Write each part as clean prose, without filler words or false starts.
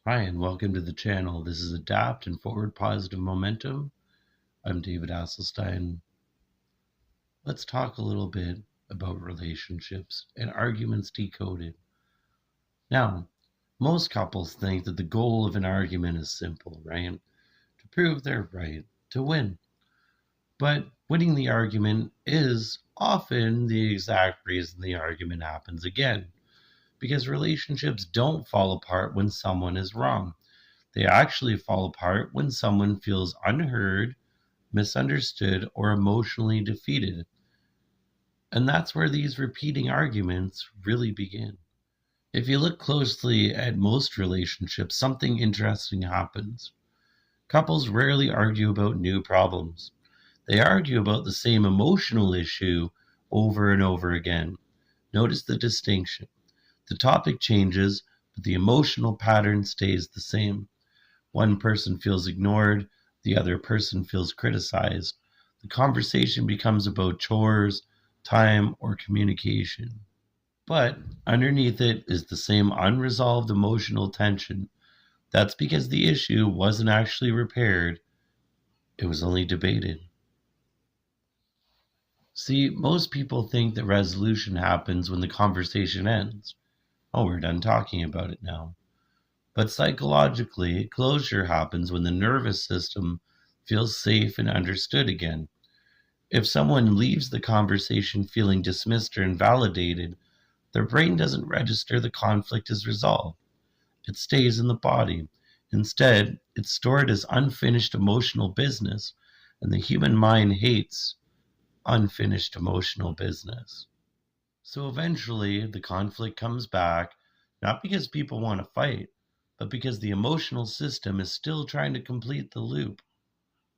Hi, and welcome to the channel. This is Adapt and Forward Positive Momentum. I'm David Asselstein. Let's talk a little bit about relationships and arguments decoded. Now, most couples think that the goal of an argument is simple, right? To prove they're right, to win. But winning the argument is often the exact reason the argument happens again, because relationships don't fall apart when someone is wrong. They actually fall apart when someone feels unheard, misunderstood, or emotionally defeated. And that's where these repeating arguments really begin. If you look closely at most relationships, something interesting happens. Couples rarely argue about new problems. They argue about the same emotional issue over and over again. Notice the distinction. The topic changes, but the emotional pattern stays the same. One person feels ignored, the other person feels criticized. The conversation becomes about chores, time, or communication. But underneath it is the same unresolved emotional tension. That's because the issue wasn't actually repaired, it was only debated. See, most people think that resolution happens when the conversation ends. Oh, we're done talking about it now. But psychologically, closure happens when the nervous system feels safe and understood again. If someone leaves the conversation feeling dismissed or invalidated, their brain doesn't register the conflict as resolved. It stays in the body. Instead, it's stored as unfinished emotional business, and the human mind hates unfinished emotional business. So eventually, the conflict comes back, not because people want to fight, but because the emotional system is still trying to complete the loop.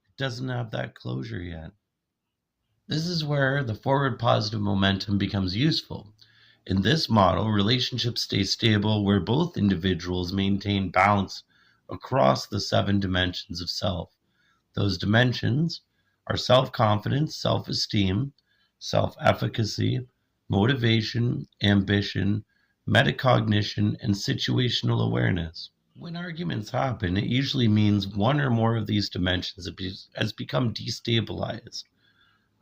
It doesn't have that closure yet. This is where the forward positive momentum becomes useful. In this model, relationships stay stable where both individuals maintain balance across the 7 dimensions of self. Those dimensions are self-confidence, self-esteem, self-efficacy, motivation, ambition, metacognition, and situational awareness. When arguments happen, it usually means one or more of these dimensions has become destabilized.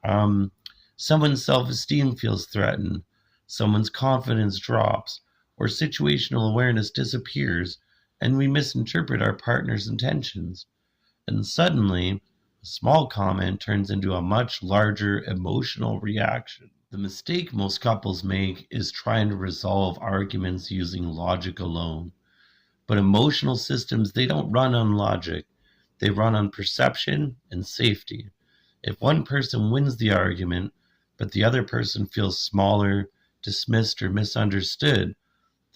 Um, Someone's self-esteem feels threatened, someone's confidence drops, or situational awareness disappears, and we misinterpret our partner's intentions. And suddenly, a small comment turns into a much larger emotional reaction. The mistake most couples make is trying to resolve arguments using logic alone. But emotional systems, they don't run on logic. They run on perception and safety. If one person wins the argument, but the other person feels smaller, dismissed, or misunderstood,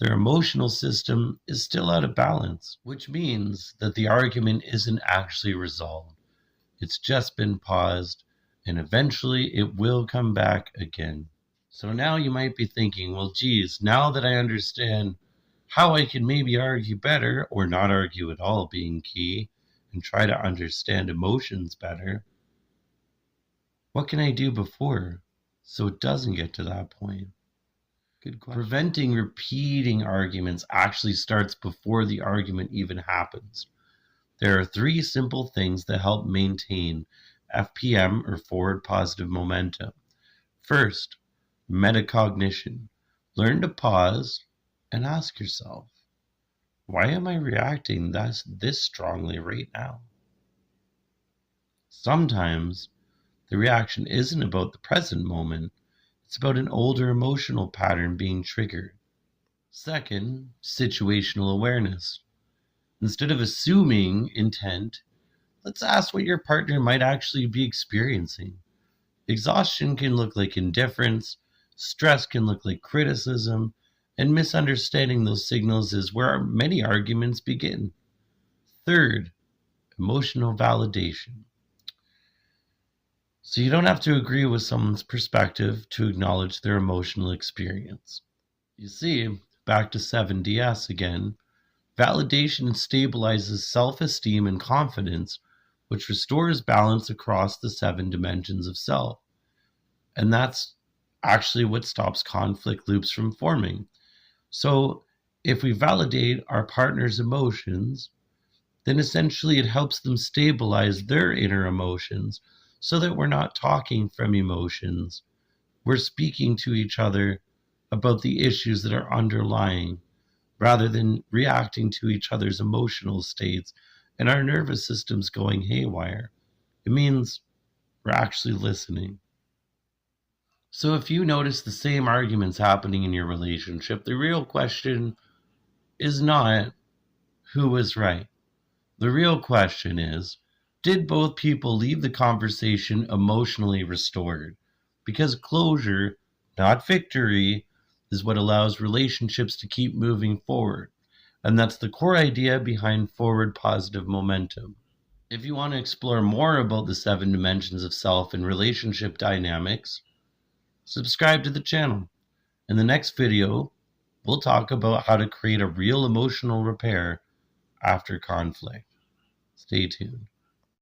their emotional system is still out of balance, which means that the argument isn't actually resolved. It's just been paused, and eventually it will come back again. So now you might be thinking, well, geez, now that I understand how I can maybe argue better or not argue at all being key and try to understand emotions better, what can I do before so it doesn't get to that point? Good question. Preventing repeating arguments actually starts before the argument even happens. There are 3 simple things that help maintain FPM or forward positive momentum. First, metacognition. Learn to pause and ask yourself, why am I reacting this strongly right now? Sometimes the reaction isn't about the present moment, it's about an older emotional pattern being triggered. Second, situational awareness. Instead of assuming intent, let's ask what your partner might actually be experiencing. Exhaustion can look like indifference, stress can look like criticism, and misunderstanding those signals is where many arguments begin. Third, emotional validation. So you don't have to agree with someone's perspective to acknowledge their emotional experience. You see, back to 7DS again, validation stabilizes self-esteem and confidence, which restores balance across the 7 dimensions of self. And that's actually what stops conflict loops from forming. So If we validate our partner's emotions, then essentially it helps them stabilize their inner emotions so that we're not talking from emotions. We're speaking to each other about the issues that are underlying rather than reacting to each other's emotional states and our nervous system's going haywire. It means we're actually listening. So if you notice the same arguments happening in your relationship, the real question is not who was right. The real question is, did both people leave the conversation emotionally restored? Because closure, not victory, is what allows relationships to keep moving forward. And that's the core idea behind forward positive momentum. If you want to explore more about the 7 dimensions of self and relationship dynamics, subscribe to the channel. In the next video, we'll talk about how to create a real emotional repair after conflict. Stay tuned.